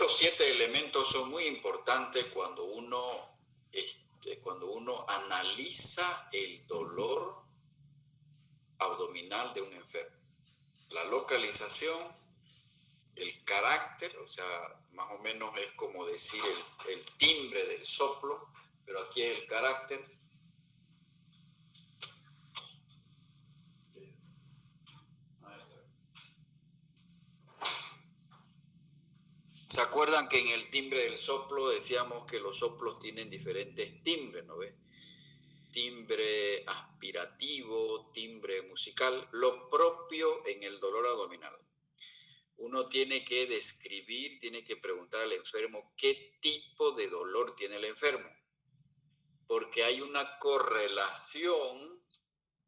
Estos 7 elementos son muy importantes cuando uno analiza el dolor abdominal de un enfermo. La localización, el carácter, o sea, más o menos es como decir el timbre del soplo, pero aquí es el carácter. ¿Se acuerdan que en el timbre del soplo decíamos que los soplos tienen diferentes timbres, ¿no ves? Timbre aspirativo, timbre musical, lo propio en el dolor abdominal. Uno tiene que describir, tiene que preguntar al enfermo qué tipo de dolor tiene el enfermo, porque hay una correlación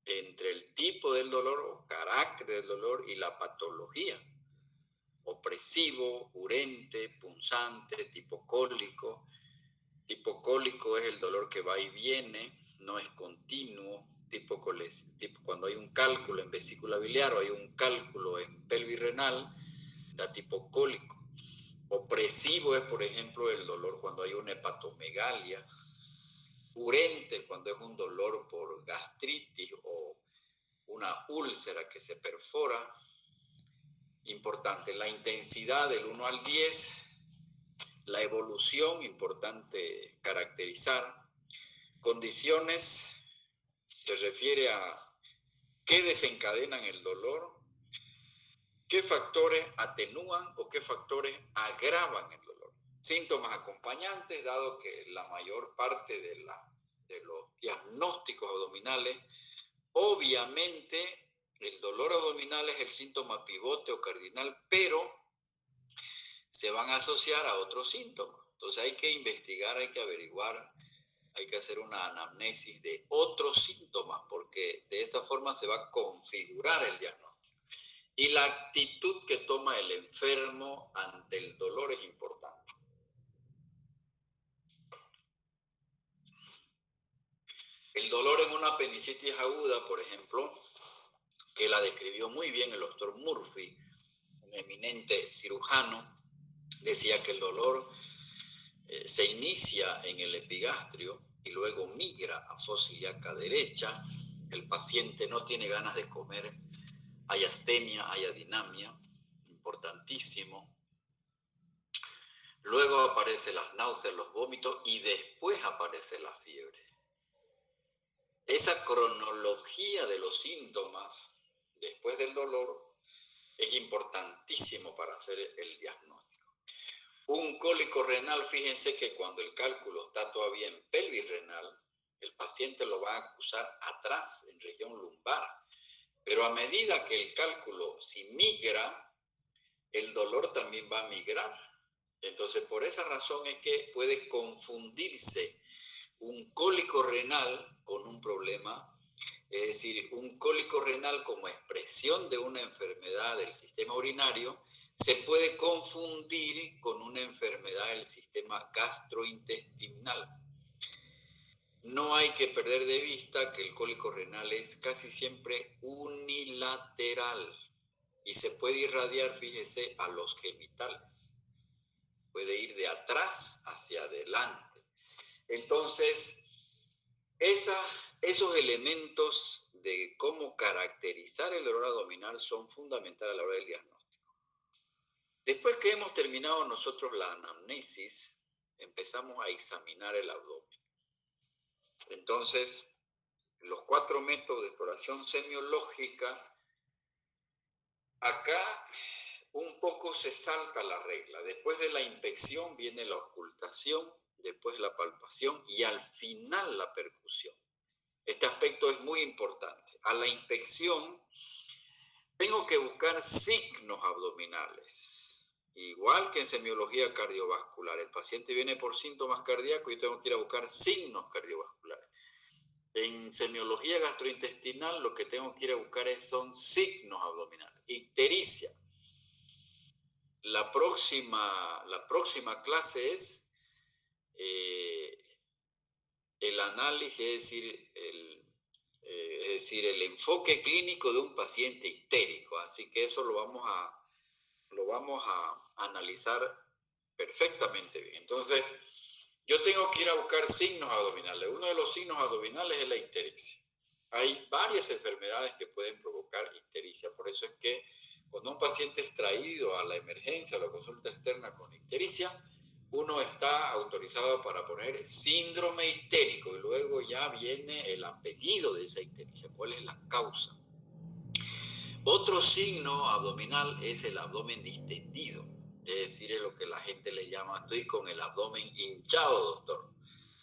entre el tipo del dolor o carácter del dolor y la patología. Opresivo, urente, punzante, tipo cólico. Tipo cólico es el dolor que va y viene, no es continuo. Tipo cuando hay un cálculo en vesícula biliar o hay un cálculo en pelvis renal, da tipo cólico. Opresivo es, por ejemplo, el dolor cuando hay una hepatomegalia. Urente cuando es un dolor por gastritis o una úlcera que se perfora. Importante, la intensidad del 1 al 10, la evolución, importante caracterizar. Condiciones, se refiere a qué desencadenan el dolor, qué factores atenúan o qué factores agravan el dolor. Síntomas acompañantes, dado que la mayor parte de los diagnósticos abdominales, obviamente el dolor abdominal es el síntoma pivote o cardinal, pero se van a asociar a otros síntomas. Entonces hay que investigar, hay que averiguar, hay que hacer una anamnesis de otros síntomas, porque de esa forma se va a configurar el diagnóstico. Y la actitud que toma el enfermo ante el dolor es importante. El dolor en una apendicitis aguda, por ejemplo, que la describió muy bien el doctor Murphy, un eminente cirujano, decía que el dolor se inicia en el epigastrio y luego migra a fosa ilíaca derecha. El paciente no tiene ganas de comer, hay astenia, hay adinamia, importantísimo. Luego aparecen las náuseas, los vómitos y después aparece la fiebre. Esa cronología de los síntomas después del dolor es importantísimo para hacer el diagnóstico. Un cólico renal, fíjense que cuando el cálculo está todavía en pelvis renal, el paciente lo va a acusar atrás, en región lumbar. Pero a medida que el cálculo si migra, el dolor también va a migrar. Entonces, por esa razón es que puede confundirse un cólico renal con un problema, es decir, un cólico renal como expresión de una enfermedad del sistema urinario, se puede confundir con una enfermedad del sistema gastrointestinal. No hay que perder de vista que el cólico renal es casi siempre unilateral y se puede irradiar, fíjese, a los genitales. Puede ir de atrás hacia adelante. Entonces, esos elementos de cómo caracterizar el dolor abdominal son fundamentales a la hora del diagnóstico. Después que hemos terminado nosotros la anamnesis, empezamos a examinar el abdomen. Entonces, los 4 métodos de exploración semiológica, acá un poco se salta la regla. Después de la inspección viene la ocultación, después la palpación y al final la percusión. Este aspecto es muy importante. A la inspección tengo que buscar signos abdominales, igual que en semiología cardiovascular. El paciente viene por síntomas cardíacos y yo tengo que ir a buscar signos cardiovasculares. En semiología gastrointestinal lo que tengo que ir a buscar son signos abdominales. Ictericia. La próxima clase es el análisis, es decir, el enfoque clínico de un paciente ictérico. Así que eso lo vamos a analizar perfectamente bien. Entonces, yo tengo que ir a buscar signos abdominales. Uno de los signos abdominales es la ictericia. Hay varias enfermedades que pueden provocar ictericia. Por eso es que cuando un paciente es traído a la emergencia, a la consulta externa con ictericia, uno está autorizado para poner síndrome ictérico y luego ya viene el apellido de esa ictericia, cuál es la causa. Otro signo abdominal es el abdomen distendido, es decir, es lo que la gente le llama, estoy con el abdomen hinchado, doctor.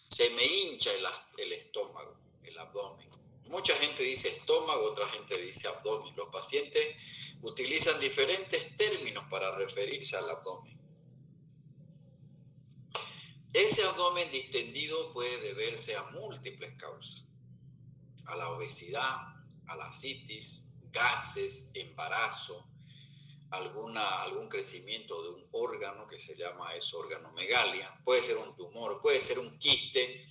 Se me hincha el estómago, el abdomen. Mucha gente dice estómago, otra gente dice abdomen. Los pacientes utilizan diferentes términos para referirse al abdomen. Ese abdomen distendido puede deberse a múltiples causas, a la obesidad, a la citis, gases, embarazo, algún crecimiento de un órgano que se llama eso organomegalia, puede ser un tumor, puede ser un quiste,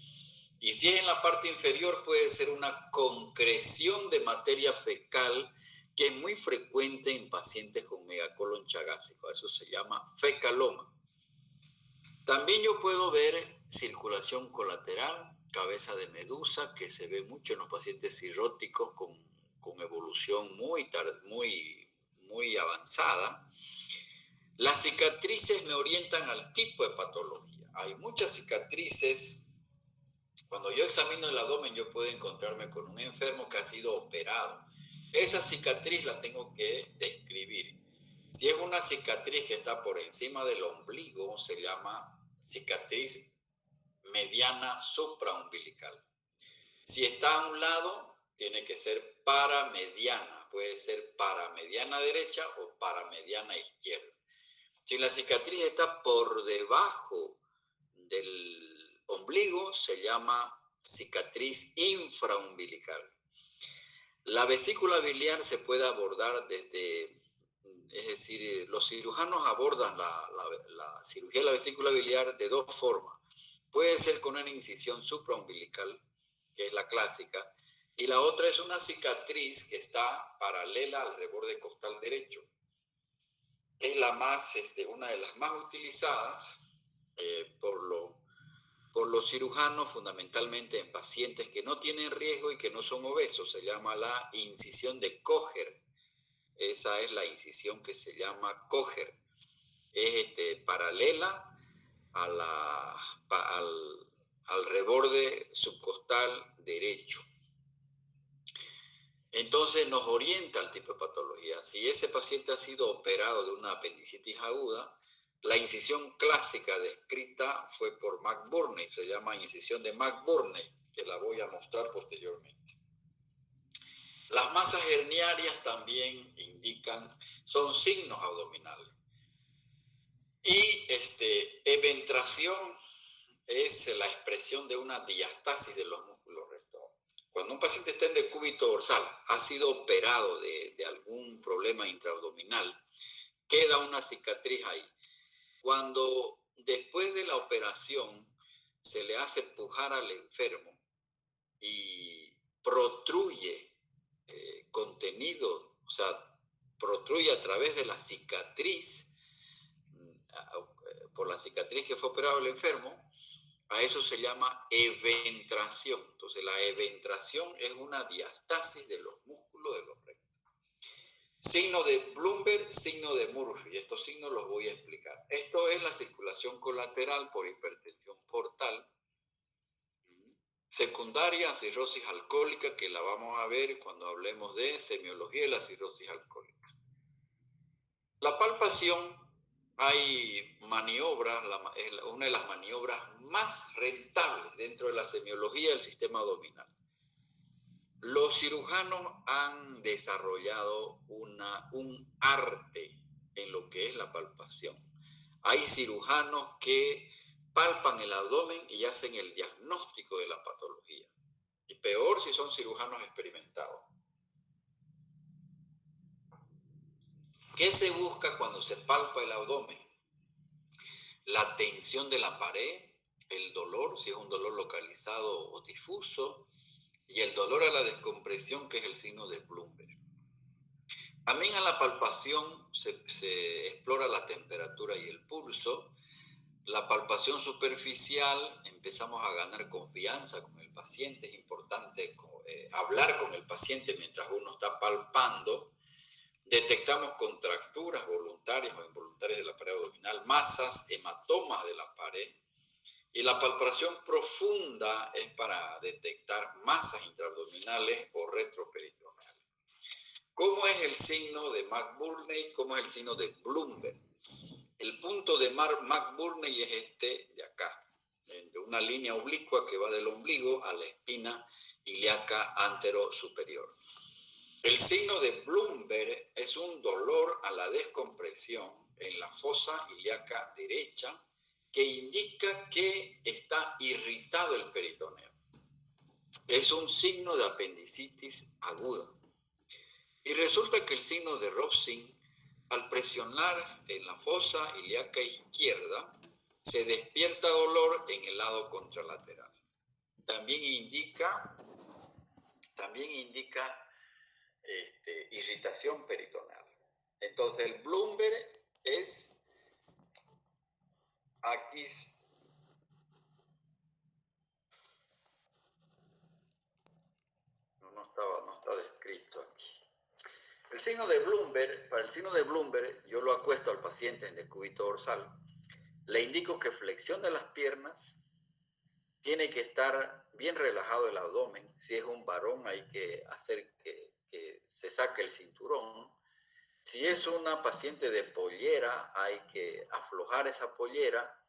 y si es en la parte inferior puede ser una concreción de materia fecal que es muy frecuente en pacientes con megacolon chagásico, eso se llama fecaloma. También yo puedo ver circulación colateral, cabeza de medusa, que se ve mucho en los pacientes cirróticos con evolución muy avanzada. Las cicatrices me orientan al tipo de patología. Hay muchas cicatrices. Cuando yo examino el abdomen, yo puedo encontrarme con un enfermo que ha sido operado. Esa cicatriz la tengo que describir. Si es una cicatriz que está por encima del ombligo, se llama cicatriz mediana supraumbilical. Si está a un lado, tiene que ser paramediana. Puede ser paramediana derecha o paramediana izquierda. Si la cicatriz está por debajo del ombligo, se llama cicatriz infraumbilical. La vesícula biliar se puede abordar es decir, los cirujanos abordan la cirugía de la vesícula biliar de dos formas. Puede ser con una incisión supraumbilical, que es la clásica, y la otra es una cicatriz que está paralela al reborde costal derecho. Es una de las más utilizadas por los cirujanos, fundamentalmente en pacientes que no tienen riesgo y que no son obesos. Se llama la incisión de Kocher. Esa es la incisión que se llama Kocher. Es paralela al reborde subcostal derecho. Entonces nos orienta al tipo de patología. Si ese paciente ha sido operado de una apendicitis aguda, la incisión clásica descrita fue por McBurney, se llama incisión de McBurney, que la voy a mostrar posteriormente. Las masas herniarias también son signos abdominales. Y eventración es la expresión de una diastasis de los músculos rectores. Cuando un paciente está en decúbito dorsal, ha sido operado de algún problema intraabdominal, queda una cicatriz ahí. Cuando después de la operación se le hace pujar al enfermo y protruye contenido, o sea, protruye a través de la cicatriz, por la cicatriz que fue operado el enfermo, a eso se llama eventración. Entonces la eventración es una diastasis de los músculos de los rectos. Signo de Bloomberg, signo de Murphy. Estos signos los voy a explicar. Esto es la circulación colateral por hipertensión portal. Secundaria, cirrosis alcohólica, que la vamos a ver cuando hablemos de semiología de la cirrosis alcohólica. La palpación, hay maniobras, una de las maniobras más rentables dentro de la semiología del sistema abdominal. Los cirujanos han desarrollado un arte en lo que es la palpación. Hay cirujanos que palpan el abdomen y hacen el diagnóstico de la patología. Y peor si son cirujanos experimentados. ¿Qué se busca cuando se palpa el abdomen? La tensión de la pared, el dolor, si es un dolor localizado o difuso, y el dolor a la descompresión, que es el signo de Bloomberg. También a la palpación se explora la temperatura y el pulso. La palpación superficial, empezamos a ganar confianza con el paciente. Es importante hablar con el paciente mientras uno está palpando. Detectamos contracturas voluntarias o involuntarias de la pared abdominal, masas, hematomas de la pared. Y la palpación profunda es para detectar masas intraabdominales o retroperitoneales. ¿Cómo es el signo de McBurney? ¿Cómo es el signo de Bloomberg? El punto de McBurney es este de acá, de una línea oblicua que va del ombligo a la espina ilíaca anterosuperior. El signo de Bloomberg es un dolor a la descompresión en la fosa ilíaca derecha que indica que está irritado el peritoneo. Es un signo de apendicitis aguda. Y resulta que el signo de Robson, al presionar en la fosa ilíaca izquierda, se despierta dolor en el lado contralateral. También indica irritación peritoneal. Entonces el Bloomberg es aquí. No está descrito aquí. El signo de Bloomberg, para el signo de Bloomberg, yo lo acuesto al paciente en decúbito dorsal. Le indico que flexione las piernas, tiene que estar bien relajado el abdomen. Si es un varón, hay que hacer que se saque el cinturón. Si es una paciente de pollera, hay que aflojar esa pollera.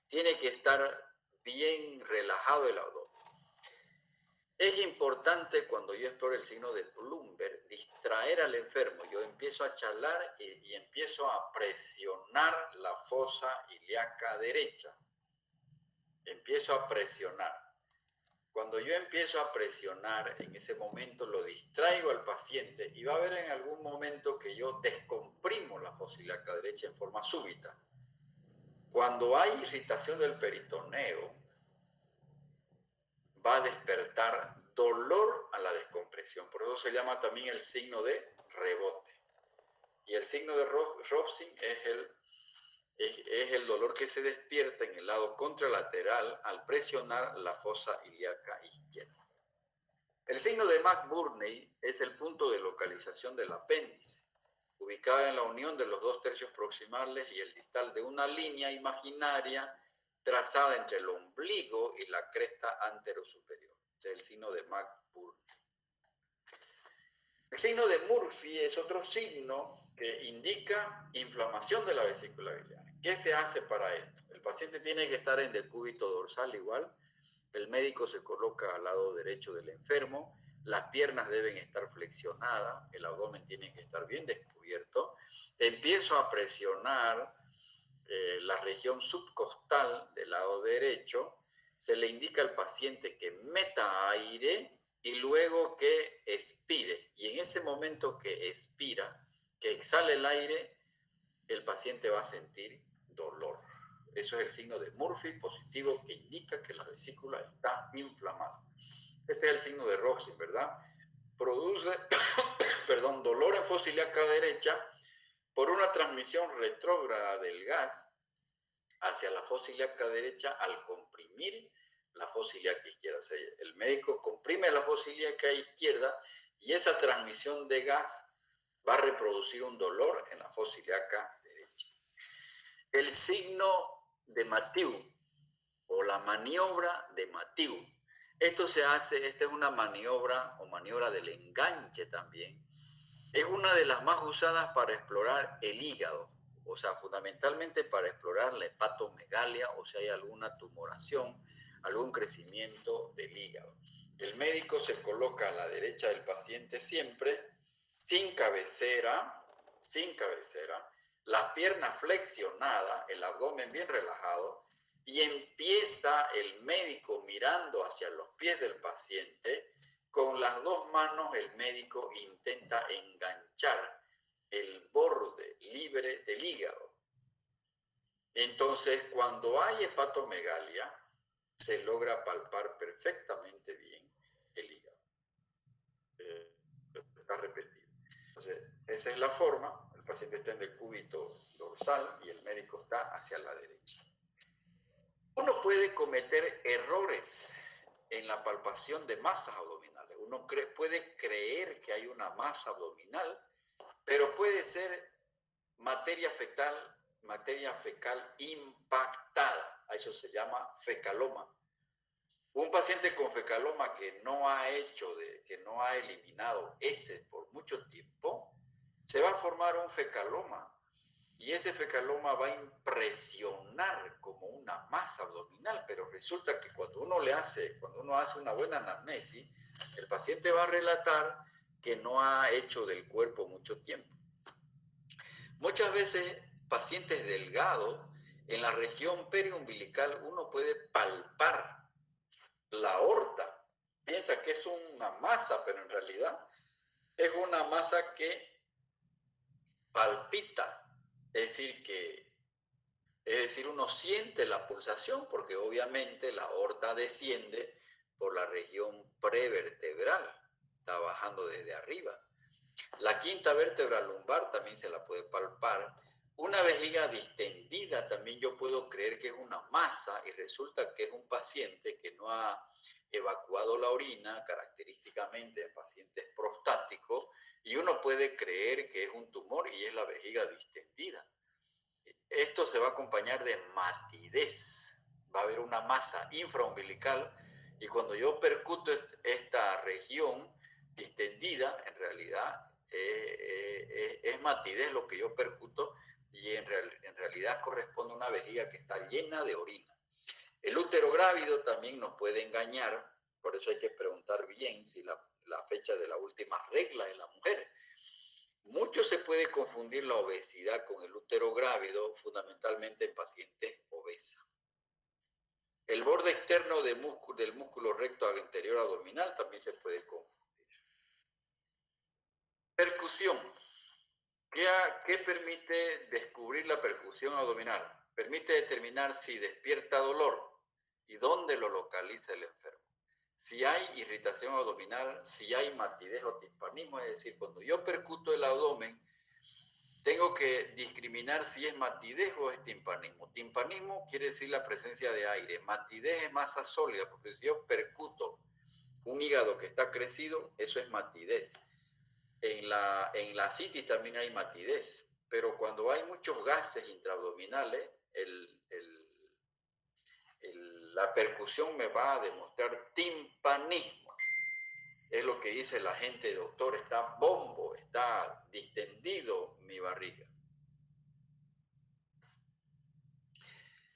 Tiene que estar bien relajado el abdomen. Es importante cuando yo exploro el signo de Bloomberg, distraer al enfermo. Yo empiezo a charlar y empiezo a presionar la fosa ilíaca derecha. Empiezo a presionar. Cuando yo empiezo a presionar, en ese momento lo distraigo al paciente y va a haber en algún momento que yo descomprimo la fosa ilíaca derecha en forma súbita. Cuando hay irritación del peritoneo, va a despertar dolor a la descompresión. Por eso se llama también el signo de rebote. Y el signo de Robson es el dolor que se despierta en el lado contralateral al presionar la fosa ilíaca izquierda. El signo de McBurney es el punto de localización del apéndice, ubicada en la unión de los 2 tercios proximales y el distal de una línea imaginaria trazada entre el ombligo y la cresta anterosuperior. Este es el signo de McBurney. El signo de Murphy es otro signo que indica inflamación de la vesícula biliar. ¿Qué se hace para esto? El paciente tiene que estar en decúbito dorsal igual. El médico se coloca al lado derecho del enfermo. Las piernas deben estar flexionadas. El abdomen tiene que estar bien descubierto. Empiezo a presionar la región subcostal del lado derecho. Se le indica al paciente que meta aire y luego que expire. Y en ese momento que expira, que exhale el aire, el paciente va a sentir dolor. Eso es el signo de Murphy positivo que indica que la vesícula está inflamada. Este es el signo de Robson, ¿verdad? Produce dolor en fosa ilíaca derecha por una transmisión retrógrada del gas hacia la fosa ilíaca derecha al comprimir la fosa ilíaca izquierda. O sea, el médico comprime la fosa ilíaca izquierda y esa transmisión de gas va a reproducir un dolor en la fosa ilíaca derecha. El signo de Mathieu o la maniobra de Mathieu. Esta es una maniobra o maniobra del enganche también. Es una de las más usadas para explorar el hígado, o sea, fundamentalmente para explorar la hepatomegalia o si hay alguna tumoración, algún crecimiento del hígado. El médico se coloca a la derecha del paciente siempre, sin cabecera, las piernas flexionadas, el abdomen bien relajado, y empieza el médico mirando hacia los pies del paciente. Con las 2 manos el médico intenta enganchar el borde libre del hígado. Entonces, cuando hay hepatomegalia, se logra palpar perfectamente bien el hígado. Está repetido. Entonces, esa es la forma. El paciente está en decúbito dorsal y el médico está hacia la derecha. Uno puede cometer errores en la palpación de masas abdominales. Uno puede creer que hay una masa abdominal, pero puede ser materia fecal impactada. A eso se llama fecaloma. Un paciente con fecaloma que no ha eliminado heces por mucho tiempo, se va a formar un fecaloma. Y ese fecaloma va a impresionar como una masa abdominal, pero resulta que cuando uno hace una buena anamnesis, el paciente va a relatar que no ha hecho del cuerpo mucho tiempo. Muchas veces, pacientes delgados, en la región periumbilical uno puede palpar la aorta. Piensa que es una masa, pero en realidad es una masa que palpita. Es decir, uno siente la pulsación porque obviamente la aorta desciende por la región prevertebral, está bajando desde arriba. La quinta vértebra lumbar también se la puede palpar. Una vejiga distendida también yo puedo creer que es una masa y resulta que es un paciente que no ha evacuado la orina, característicamente en pacientes prostáticos, y uno puede creer que es un tumor y es la vejiga distendida. Esto se va a acompañar de matidez. Va a haber una masa infraumbilical y cuando yo percuto esta región distendida, en realidad es matidez lo que yo percuto y en realidad corresponde a una vejiga que está llena de orina. El útero grávido también nos puede engañar, por eso hay que preguntar bien si la fecha de la última regla de la mujer. Mucho se puede confundir la obesidad con el útero grávido, fundamentalmente en pacientes obesas. El borde externo del músculo recto anterior abdominal también se puede confundir. Percusión. ¿Qué permite descubrir la percusión abdominal? Permite determinar si despierta dolor y dónde lo localiza el enfermo. Si hay irritación abdominal, si hay matidez o timpanismo, es decir, cuando yo percuto el abdomen, tengo que discriminar si es matidez o es timpanismo. Timpanismo quiere decir la presencia de aire. Matidez es masa sólida, porque si yo percuto un hígado que está crecido, eso es matidez. En la ascitis también hay matidez, pero cuando hay muchos gases intraabdominales, la percusión me va a demostrar timpanismo. Es lo que dice la gente, doctor, está bombo, está distendido mi barriga.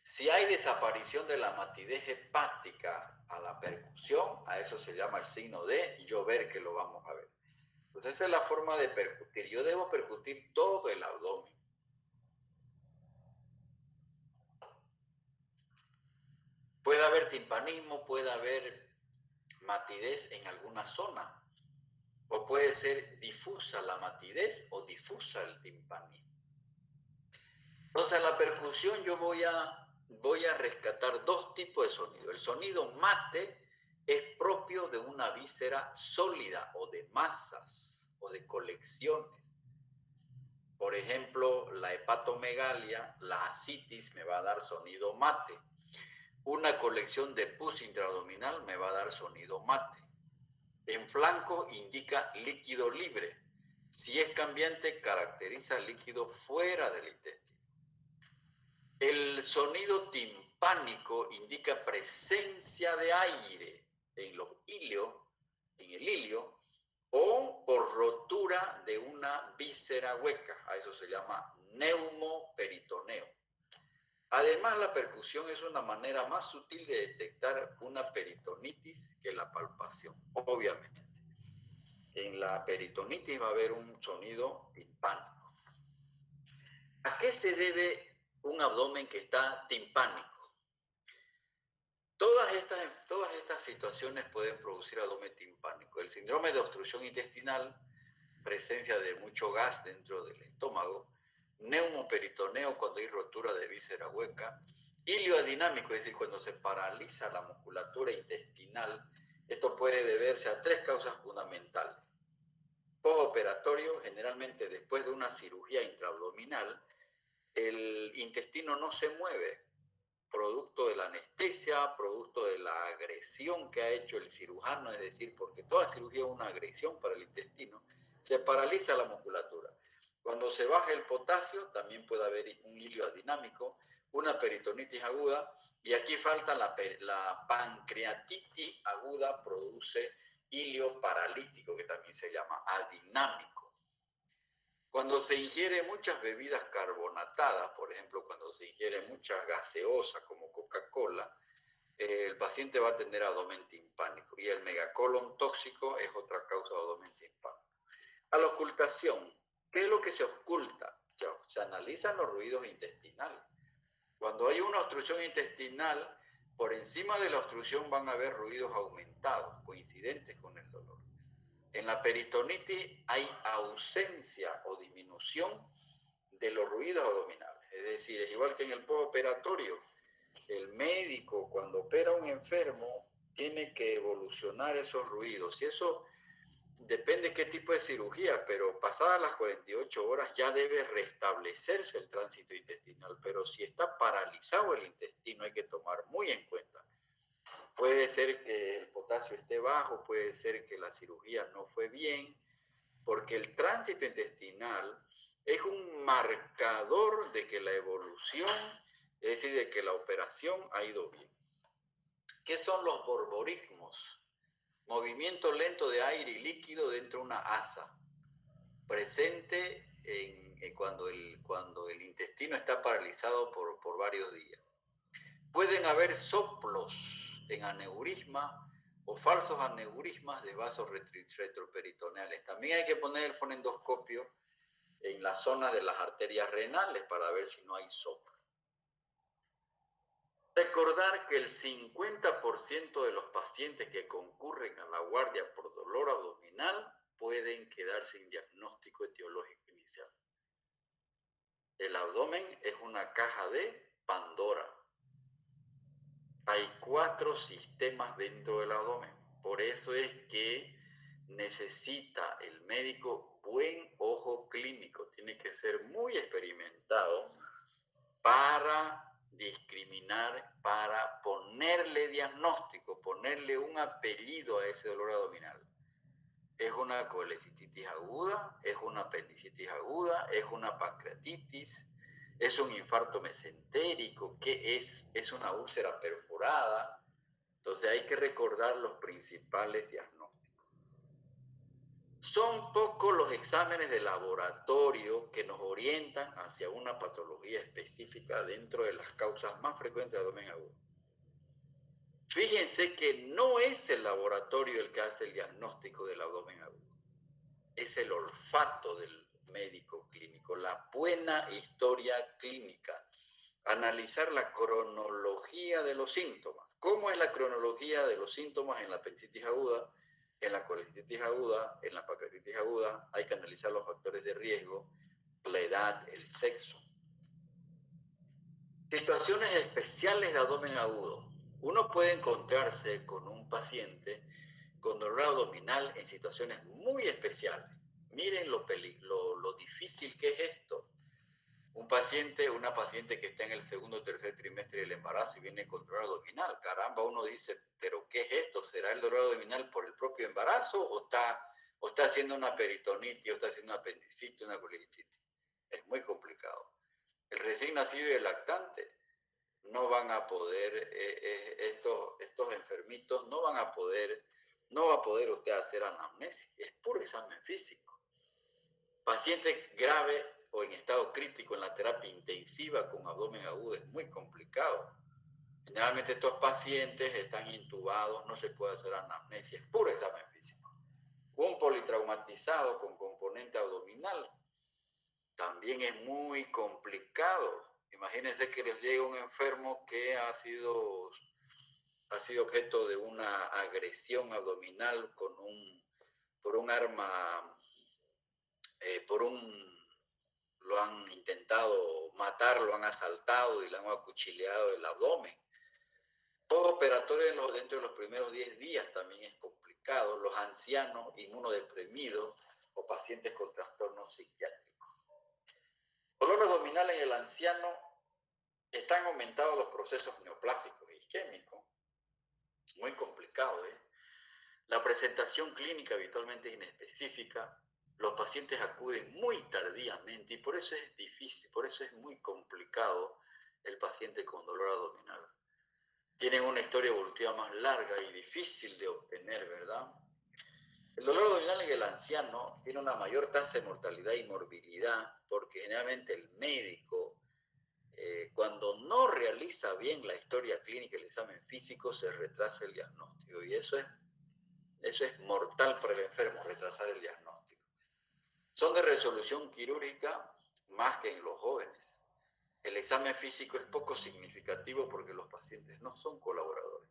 Si hay desaparición de la matidez hepática a la percusión, a eso se llama el signo de llover, que lo vamos a ver. Entonces esa es la forma de percutir. Yo debo percutir todo el abdomen. Puede haber timpanismo, puede haber matidez en alguna zona, o puede ser difusa la matidez o difusa el timpanismo. Entonces, en la percusión yo voy a rescatar dos tipos de sonido. El sonido mate es propio de una víscera sólida o de masas o de colecciones. Por ejemplo, la hepatomegalia, la ascitis me va a dar sonido mate. Una colección de pus intraabdominal me va a dar sonido mate. En flanco indica líquido libre. Si es cambiante, caracteriza líquido fuera del intestino. El sonido timpánico indica presencia de aire en el ilio, o por rotura de una víscera hueca. A eso se llama neumoperitoneo. Además, la percusión es una manera más sutil de detectar una peritonitis que la palpación, obviamente. En la peritonitis va a haber un sonido timpánico. ¿A qué se debe un abdomen que está timpánico? Todas estas situaciones pueden producir abdomen timpánico. El síndrome de obstrucción intestinal, presencia de mucho gas dentro del estómago, neumoperitoneo cuando hay rotura de víscera hueca, ilioadinámico, es decir, cuando se paraliza la musculatura intestinal. Esto puede deberse a tres causas fundamentales. Postoperatorio, generalmente después de una cirugía intraabdominal, el intestino no se mueve. producto de la anestesia, producto de la agresión que ha hecho el cirujano, es decir, porque toda cirugía es una agresión para el intestino, se paraliza la musculatura. Cuando se baja el potasio, también puede haber un hilio adinámico, una peritonitis aguda, y aquí falta la pancreatitis aguda, produce hilio paralítico, que también se llama adinámico. Cuando se ingiere muchas bebidas carbonatadas, por ejemplo, cuando se ingiere muchas gaseosas como Coca-Cola, el paciente va a tener abdomen timpánico, y el megacolon tóxico es otra causa de abdomen timpánico. A la ocultación, ¿qué es lo que se oculta? Se analizan los ruidos intestinales. Cuando hay una obstrucción intestinal, por encima de la obstrucción van a haber ruidos aumentados, coincidentes con el dolor. En la peritonitis hay ausencia o disminución de los ruidos abdominales. Es decir, es igual que en el postoperatorio. El médico, cuando opera a un enfermo, tiene que evolucionar esos ruidos. Y eso depende qué tipo de cirugía, pero pasadas las 48 horas ya debe restablecerse el tránsito intestinal. Pero si está paralizado el intestino, hay que tomar muy en cuenta. Puede ser que el potasio esté bajo, puede ser que la cirugía no fue bien, porque el tránsito intestinal es un marcador de que la evolución, es decir, de que la operación ha ido bien. ¿Qué son los borborismos? Movimiento lento de aire y líquido dentro de una asa, presente cuando el intestino está paralizado por varios días. Pueden haber soplos en aneurisma o falsos aneurismas de vasos retroperitoneales. También hay que poner el fonendoscopio en la zona de las arterias renales para ver si no hay soplo. Recordar que el 50% de los pacientes que concurren a la guardia por dolor abdominal pueden quedar sin diagnóstico etiológico inicial. El abdomen es una caja de Pandora. Hay 4 sistemas dentro del abdomen. Por eso es que necesita el médico buen ojo clínico. Tiene que ser muy experimentado para discriminar, para ponerle diagnóstico, ponerle un apellido a ese dolor abdominal. ¿Es una colecistitis aguda? ¿Es una apendicitis aguda? ¿Es una pancreatitis? ¿Es un infarto mesentérico? ¿Qué es? ¿Es una úlcera perforada? Entonces hay que recordar los principales diagnósticos. Son pocos los exámenes de laboratorio que nos orientan hacia una patología específica dentro de las causas más frecuentes de abdomen agudo. Fíjense que no es el laboratorio el que hace el diagnóstico del abdomen agudo. Es el olfato del médico clínico, la buena historia clínica, analizar la cronología de los síntomas. ¿Cómo es la cronología de los síntomas en la apendicitis aguda, en la colecistitis aguda, en la pancreatitis aguda? Hay que analizar los factores de riesgo, la edad, el sexo. Situaciones especiales de abdomen agudo. Uno puede encontrarse con un paciente con dolor abdominal en situaciones muy especiales. Miren lo difícil que es esto. Una paciente que está en el segundo o tercer trimestre del embarazo y viene con dolor abdominal. Caramba, uno dice, ¿pero qué es esto? ¿Será el dolor abdominal por el propio embarazo o está haciendo una peritonitis o está haciendo una apendicitis, una colecistitis? Es muy complicado. El recién nacido y el lactante no van a poder, estos enfermitos no va a poder usted hacer anamnesis, es puro examen físico. Paciente grave o en estado crítico en la terapia intensiva con abdomen agudo es muy complicado. Generalmente estos pacientes están intubados, no se puede hacer anamnesia, es puro examen físico. Un politraumatizado con componente abdominal también es muy complicado. Imagínense que les llega un enfermo que ha sido objeto de una agresión abdominal por un arma, lo han intentado matar, lo han asaltado y le han acuchilleado el abdomen. Postoperatorio dentro de los primeros 10 días también es complicado. Los ancianos inmunodeprimidos o pacientes con trastornos psiquiátricos. Dolor abdominal en el anciano Están aumentados los procesos neoplásicos y isquémicos. Muy complicado, ¿eh? La presentación clínica habitualmente es inespecífica. Los pacientes acuden muy tardíamente y por eso es difícil, por eso es muy complicado el paciente con dolor abdominal. Tienen una historia evolutiva más larga y difícil de obtener, ¿verdad? El dolor abdominal en el anciano tiene una mayor tasa de mortalidad y morbilidad porque generalmente el médico, cuando no realiza bien la historia clínica y el examen físico, se retrasa el diagnóstico. Y eso es mortal para el enfermo, retrasar el diagnóstico. Son de resolución quirúrgica más que en los jóvenes. El examen físico es poco significativo porque los pacientes no son colaboradores.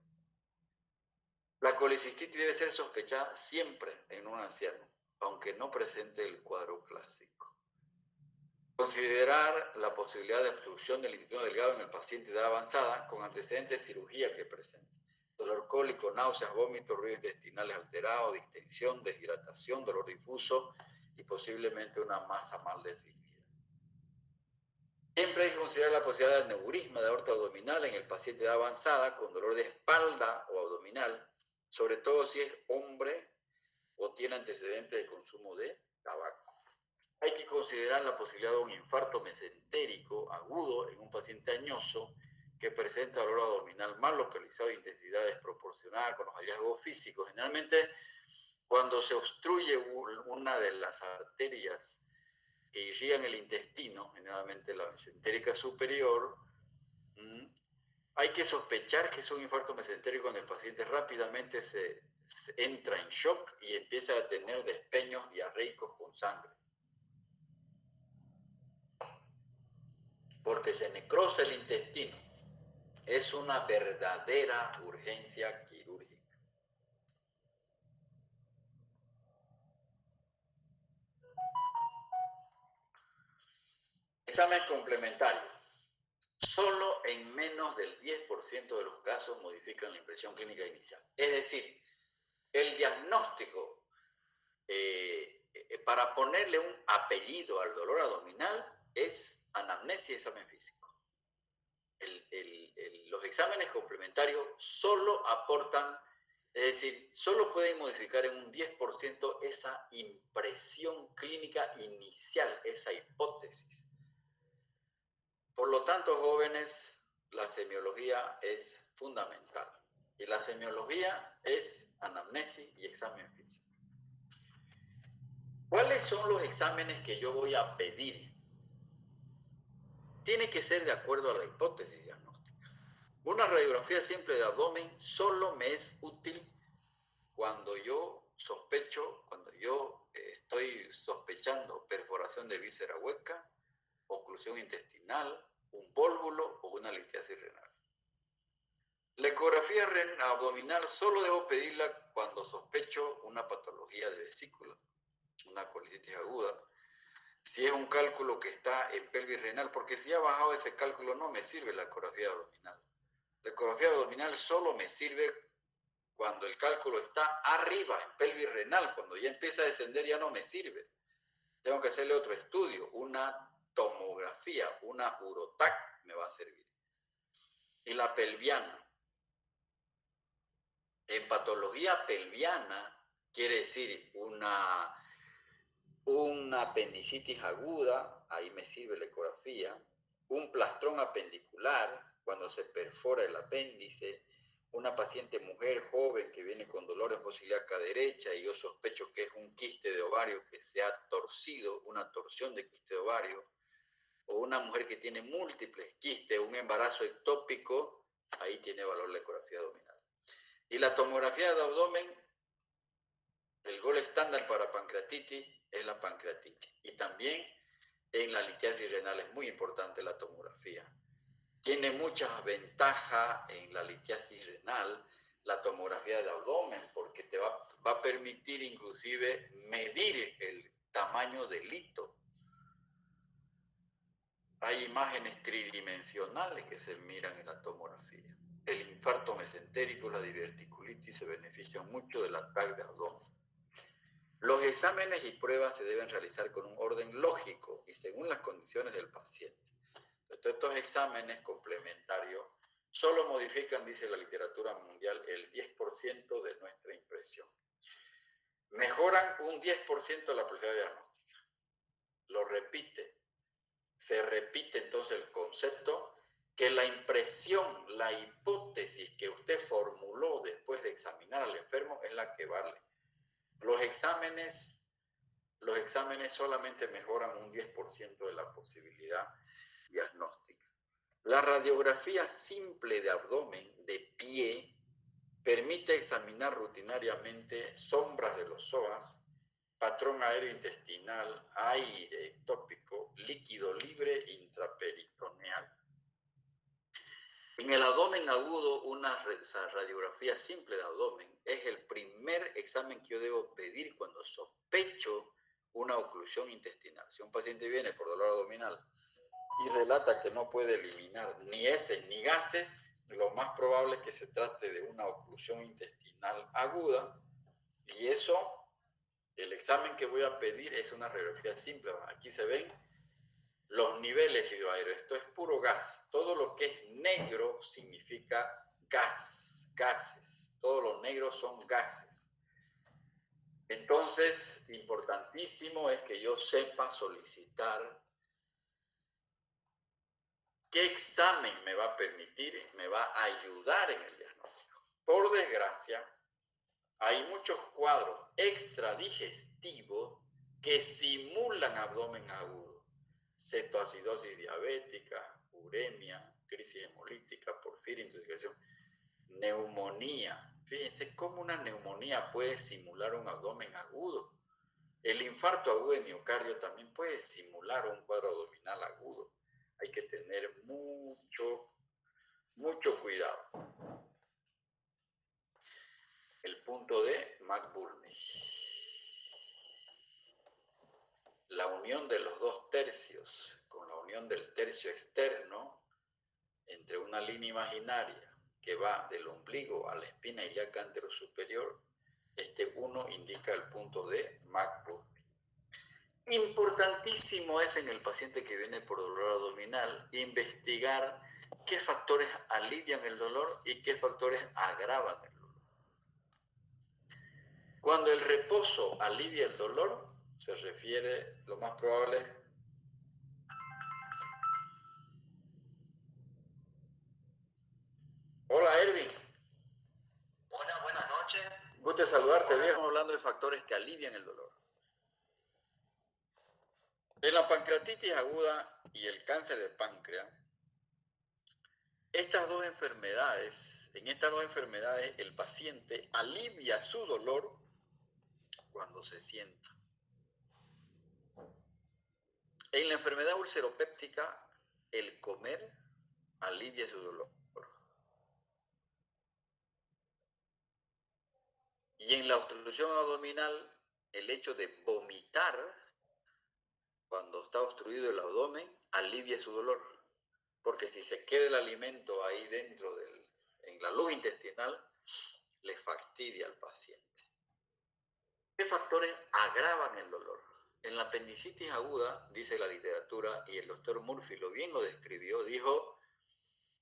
La colecistitis debe ser sospechada siempre en un anciano, aunque no presente el cuadro clásico. Considerar la posibilidad de obstrucción del intestino delgado en el paciente de edad avanzada con antecedentes de cirugía que presente. Dolor cólico, náuseas, vómitos, ruidos intestinales alterados, distensión, deshidratación, dolor difuso y posiblemente una masa mal definida. Siempre hay que considerar la posibilidad de aneurisma de aorta abdominal en el paciente de edad avanzada con dolor de espalda o abdominal, sobre todo si es hombre o tiene antecedentes de consumo de tabaco. Hay que considerar la posibilidad de un infarto mesentérico agudo en un paciente añoso que presenta dolor abdominal mal localizado e intensidad desproporcionada con los hallazgos físicos. Generalmente, cuando se obstruye una de las arterias que irrigan el intestino, generalmente la mesentérica superior, hay que sospechar que es un infarto mesentérico cuando el paciente rápidamente se entra en shock y empieza a tener despeños diarreicos con sangre. Porque se necrosa el intestino. Es una verdadera urgencia quirúrgica. Examen complementario. Solo en menos del 10% de los casos modifican la impresión clínica inicial. Es decir, el diagnóstico para ponerle un apellido al dolor abdominal es anamnesia y examen físico. Los exámenes complementarios solo aportan, es decir, solo pueden modificar en un 10% esa impresión clínica inicial, esa hipótesis. Por lo tanto, jóvenes, la semiología es fundamental. Y la semiología es anamnesis y examen físico. ¿Cuáles son los exámenes que yo voy a pedir? Tiene que ser de acuerdo a la hipótesis diagnóstica. Una radiografía simple de abdomen solo me es útil cuando yo sospecho, cuando yo estoy sospechando perforación de víscera hueca, oclusión intestinal, un vólvulo o una litiasis renal. La ecografía abdominal solo debo pedirla cuando sospecho una patología de vesícula, una colicitis aguda. Si es un cálculo que está en pelvis renal, porque si ha bajado ese cálculo no me sirve la ecografía abdominal. La ecografía abdominal solo me sirve cuando el cálculo está arriba, en pelvis renal. Cuando ya empieza a descender ya no me sirve. Tengo que hacerle otro estudio, una tomografía, una urotac me va a servir. Y la pelviana. En patología pelviana quiere decir una apendicitis aguda, ahí me sirve la ecografía, un plastrón apendicular, cuando se perfora el apéndice, una paciente mujer joven que viene con dolor en fosa ilíaca derecha y yo sospecho que es un quiste de ovario que se ha torcido, una torsión de quiste de ovario, o una mujer que tiene múltiples quistes, un embarazo ectópico, ahí tiene valor la ecografía abdominal. Y la tomografía de abdomen, el gol estándar para pancreatitis es la pancreatitis. Y también en la litiasis renal es muy importante la tomografía. Tiene muchas ventajas en la litiasis renal la tomografía de abdomen porque te va a permitir inclusive medir el tamaño del hito. Hay imágenes tridimensionales que se miran en la tomografía. El infarto mesentérico, la diverticulitis se benefician mucho del ataque de abdomen. Los exámenes y pruebas se deben realizar con un orden lógico y según las condiciones del paciente. Estos exámenes complementarios solo modifican, dice la literatura mundial, el 10% de nuestra impresión. Mejoran un 10% la precisión diagnóstica. Lo repite. Se repite entonces el concepto que la impresión, la hipótesis que usted formuló después de examinar al enfermo es la que vale. Los exámenes solamente mejoran un 10% de la posibilidad diagnóstica. La radiografía simple de abdomen de pie permite examinar rutinariamente sombras de los psoas, patrón aéreo intestinal, aire ectópico, líquido libre intraperitoneal. En el abdomen agudo, una radiografía simple de abdomen es el primer examen que yo debo pedir cuando sospecho una oclusión intestinal. Si un paciente viene por dolor abdominal y relata que no puede eliminar ni heces ni gases, lo más probable es que se trate de una oclusión intestinal aguda, y eso, el examen que voy a pedir es una radiografía simple. Aquí se ven los niveles hidroaéreos. Esto es puro gas. Todo lo que es negro significa gas, gases. Todo lo negro son gases. Entonces, importantísimo es que yo sepa solicitar qué examen me va a permitir, me va a ayudar en el diagnóstico. Por desgracia, hay muchos cuadros extradigestivos que simulan abdomen agudo. Cetoacidosis diabética, uremia, crisis hemolítica, porfiria, intoxicación, neumonía. Fíjense cómo una neumonía puede simular un abdomen agudo. El infarto agudo de miocardio también puede simular un cuadro abdominal agudo. Hay que tener mucho cuidado. El punto de McBurney. La unión de los dos tercios con la unión del tercio externo entre una línea imaginaria que va del ombligo a la espina ilíaca anterosuperior, este 1 indica el punto de McBurney. Importantísimo es en el paciente que viene por dolor abdominal investigar qué factores alivian el dolor y qué factores agravan el dolor. Cuando el reposo alivia el dolor, se refiere, lo más probable, hola Erwin. Hola, buenas noches. Gusto saludarte, viejo. Hablando de factores que alivian el dolor. En la pancreatitis aguda y el cáncer de páncreas, en estas dos enfermedades el paciente alivia su dolor cuando se sienta. En la enfermedad ulceropéptica, el comer alivia su dolor. Y en la obstrucción abdominal, el hecho de vomitar cuando está obstruido el abdomen alivia su dolor. Porque si se queda el alimento ahí dentro en la luz intestinal, le fastidia al paciente. ¿Qué factores agravan el dolor? En la apendicitis aguda, dice la literatura, y el doctor Murphy bien lo describió, dijo,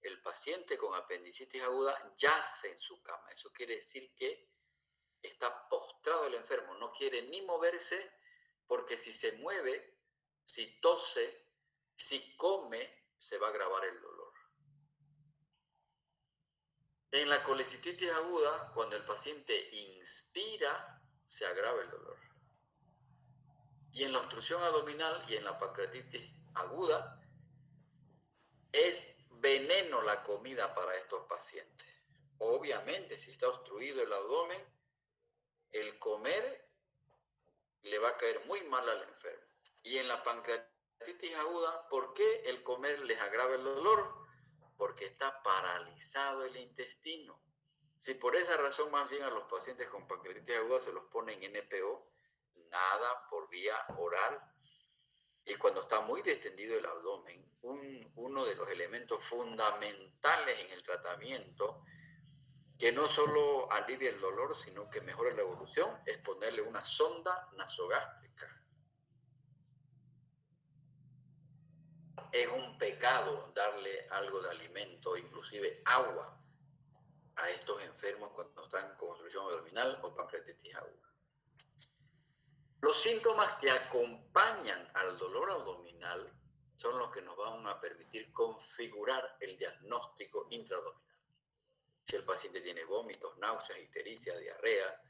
el paciente con apendicitis aguda yace en su cama. Eso quiere decir que está postrado el enfermo, no quiere ni moverse, porque si se mueve, si tose, si come, se va a agravar el dolor. En la colecistitis aguda, cuando el paciente inspira, se agrava el dolor. Y en la obstrucción abdominal y en la pancreatitis aguda, es veneno la comida para estos pacientes. Obviamente, si está obstruido el abdomen, el comer le va a caer muy mal al enfermo. Y en la pancreatitis aguda, ¿por qué el comer les agrava el dolor? Porque está paralizado el intestino. Si por esa razón más bien a los pacientes con pancreatitis aguda se los ponen en NPO, nada por vía oral. Y cuando está muy distendido el abdomen, uno de los elementos fundamentales en el tratamiento, que no solo alivia el dolor, sino que mejora la evolución, es ponerle una sonda nasogástrica. es un pecado darle algo de alimento, inclusive agua, a estos enfermos cuando están con obstrucción abdominal o pancreatitis aguda. Los síntomas que acompañan al dolor abdominal son los que nos van a permitir configurar el diagnóstico intraabdominal. Si el paciente tiene vómitos, náuseas, ictericia, diarrea,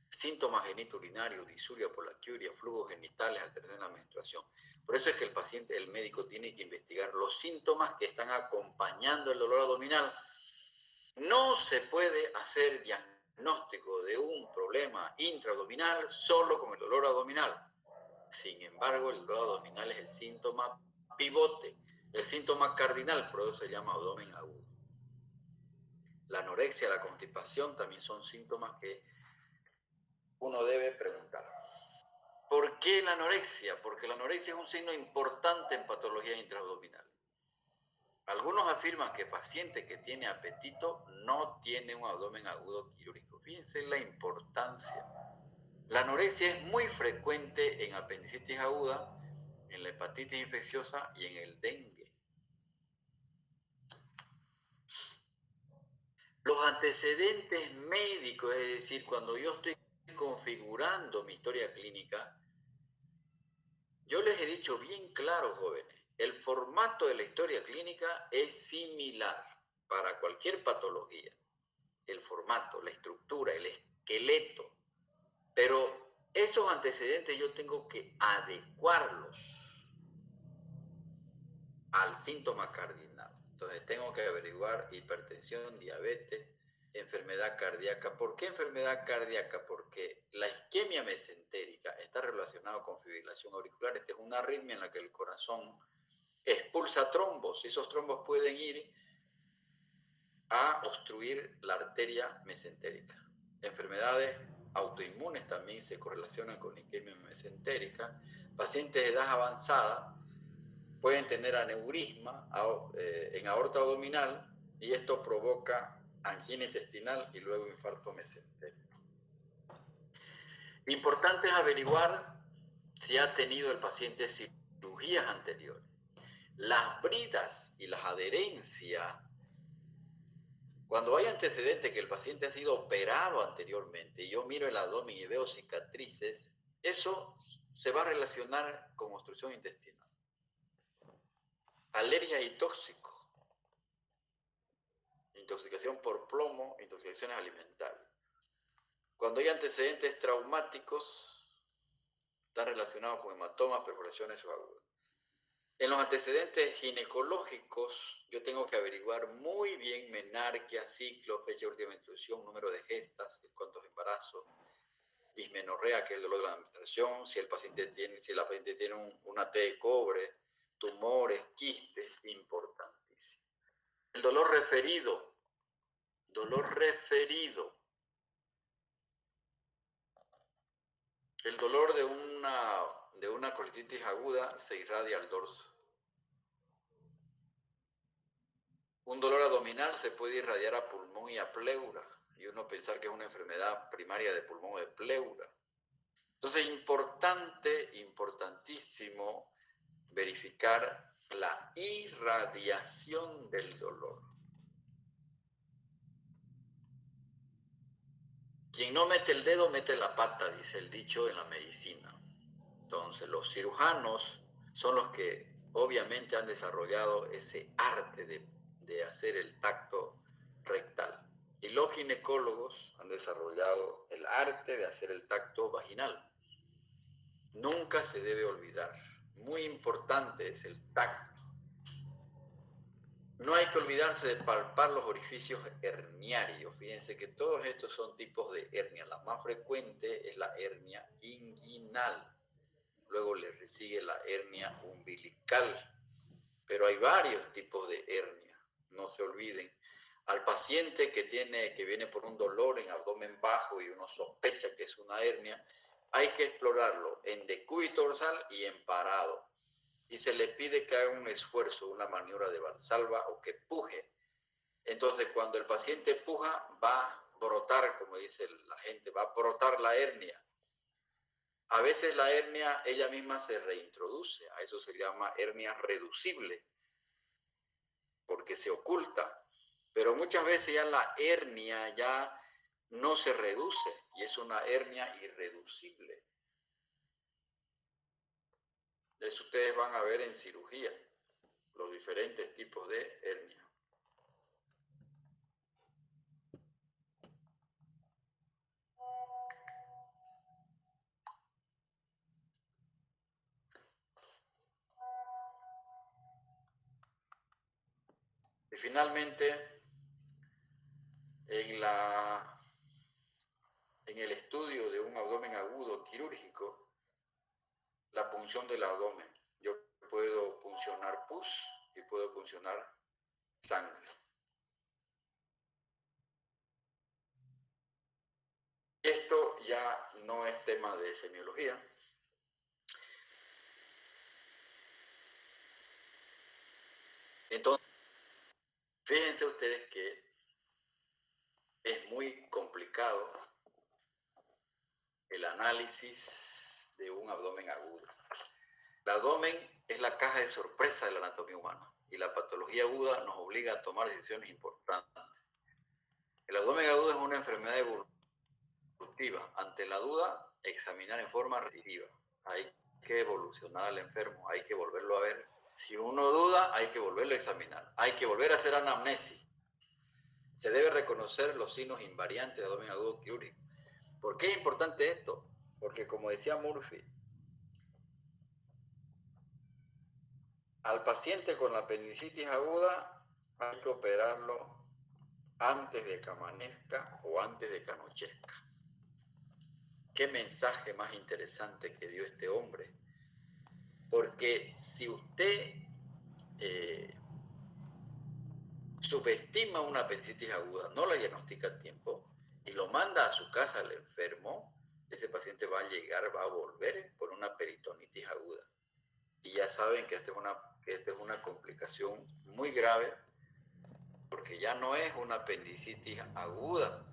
síntomas genitourinarios, disuria, poliaquiuria, flujos genitales, alteración de la menstruación. Por eso es que el médico tiene que investigar los síntomas que están acompañando el dolor abdominal. No se puede hacer diagnóstico de un problema intraabdominal solo con el dolor abdominal. Sin embargo, el dolor abdominal es el síntoma pivote, el síntoma cardinal, por eso se llama abdomen agudo. La anorexia, la constipación también son síntomas que uno debe preguntar. ¿Por qué la anorexia? Porque la anorexia es un signo importante en patologías intraabdominales. Algunos afirman que el paciente que tiene apetito no tiene un abdomen agudo quirúrgico. Fíjense la importancia. La anorexia es muy frecuente en apendicitis aguda, en la hepatitis infecciosa y en el dengue. Los antecedentes médicos, es decir, cuando yo estoy configurando mi historia clínica, yo les he dicho bien claro, jóvenes, el formato de la historia clínica es similar para cualquier patología. El formato, la estructura, el esqueleto. Pero esos antecedentes yo tengo que adecuarlos al síntoma cardinal. Entonces tengo que averiguar hipertensión, diabetes, enfermedad cardíaca. ¿Por qué enfermedad cardíaca? Porque la isquemia mesentérica está relacionada con fibrilación auricular. Esta es una arritmia en la que el corazón expulsa trombos. Esos trombos pueden ir a obstruir la arteria mesentérica. Enfermedades autoinmunes también se correlacionan con isquemia mesentérica. Pacientes de edad avanzada pueden tener aneurisma en aorta abdominal y esto provoca angina intestinal y luego infarto mesentérico. Importante es averiguar si ha tenido el paciente cirugías anteriores. Las bridas y las adherencias, cuando hay antecedentes que el paciente ha sido operado anteriormente y yo miro el abdomen y veo cicatrices, eso se va a relacionar con obstrucción intestinal. Alergia y tóxico, intoxicación por plomo, intoxicaciones alimentarias. Cuando hay antecedentes traumáticos, están relacionados con hematomas, perforaciones o agudas. En los antecedentes ginecológicos, yo tengo que averiguar muy bien menarquia, ciclo, fecha de última menstruación, número de gestas, cuántos embarazos, dismenorrea, que es el dolor de la menstruación, si la paciente tiene una T de cobre, tumores, quistes, importantísimo. El dolor referido. El dolor de una colitis aguda se irradia al dorso. Un dolor abdominal se puede irradiar a pulmón y a pleura, y uno pensar que es una enfermedad primaria de pulmón o de pleura. Entonces, importantísimo verificar la irradiación del dolor. Quien no mete el dedo, mete la pata, dice el dicho en la medicina. Entonces, los cirujanos son los que obviamente han desarrollado ese arte de hacer el tacto rectal. Y los ginecólogos han desarrollado el arte de hacer el tacto vaginal. Nunca se debe olvidar. Muy importante es el tacto. No hay que olvidarse de palpar los orificios herniarios. Fíjense que todos estos son tipos de hernia. La más frecuente es la hernia inguinal. Luego le sigue la hernia umbilical. Pero hay varios tipos de hernia. No se olviden. Al paciente que viene por un dolor en abdomen bajo y uno sospecha que es una hernia, hay que explorarlo en decúbito dorsal y en parado. Y se le pide que haga un esfuerzo, una maniobra de Valsalva o que puje. Entonces, cuando el paciente puja, va a brotar, como dice la gente, va a brotar la hernia. A veces la hernia ella misma se reintroduce, a eso se llama hernia reducible. porque se oculta. Pero muchas veces ya la hernia ya no se reduce y es una hernia irreducible. Eso ustedes van a ver en cirugía, los diferentes tipos de hernia. Y finalmente, en el estudio de un abdomen agudo quirúrgico, la punción del abdomen. Yo puedo puncionar pus y puedo puncionar sangre. Esto ya no es tema de semiología. Entonces, fíjense ustedes que es muy complicado el análisis de un abdomen agudo. El abdomen es la caja de sorpresa de la anatomía humana y la patología aguda nos obliga a tomar decisiones importantes. El abdomen agudo es una enfermedad evolutiva. Ante la duda, examinar en forma repetitiva. Hay que evolucionar al enfermo, hay que volverlo a ver. Si uno duda, hay que volverlo a examinar. Hay que volver a hacer anamnesis. Se debe reconocer los signos invariantes de abdomen agudo quirúrgico. ¿Por qué es importante esto? Porque como decía Murphy, al paciente con la apendicitis aguda hay que operarlo antes de que amanezca o antes de que anochezca. Qué mensaje más interesante que dio este hombre. Porque si usted subestima una apendicitis aguda, no la diagnostica a tiempo y lo manda a su casa al enfermo, ese paciente va a llegar, va a volver con una peritonitis aguda. Y ya saben que esta es una complicación muy grave porque ya no es una apendicitis aguda.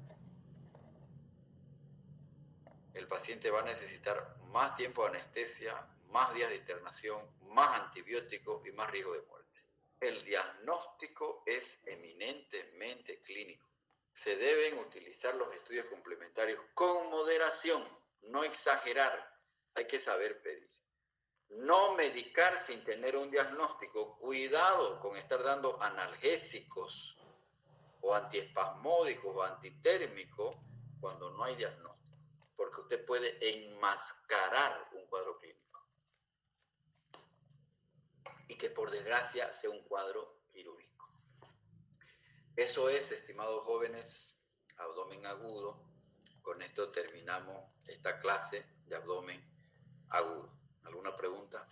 El paciente va a necesitar más tiempo de anestesia, más días de internación, más antibióticos y más riesgo de muerte. El diagnóstico es eminentemente clínico. Se deben utilizar los estudios complementarios con moderación, no exagerar. Hay que saber pedir. No medicar sin tener un diagnóstico. Cuidado con estar dando analgésicos o antiespasmódicos o antitérmicos cuando no hay diagnóstico, porque usted puede enmascarar un cuadro clínico y que por desgracia sea un cuadro quirúrgico. Eso es, estimados jóvenes, abdomen agudo. Con esto terminamos esta clase de abdomen agudo. ¿Alguna pregunta?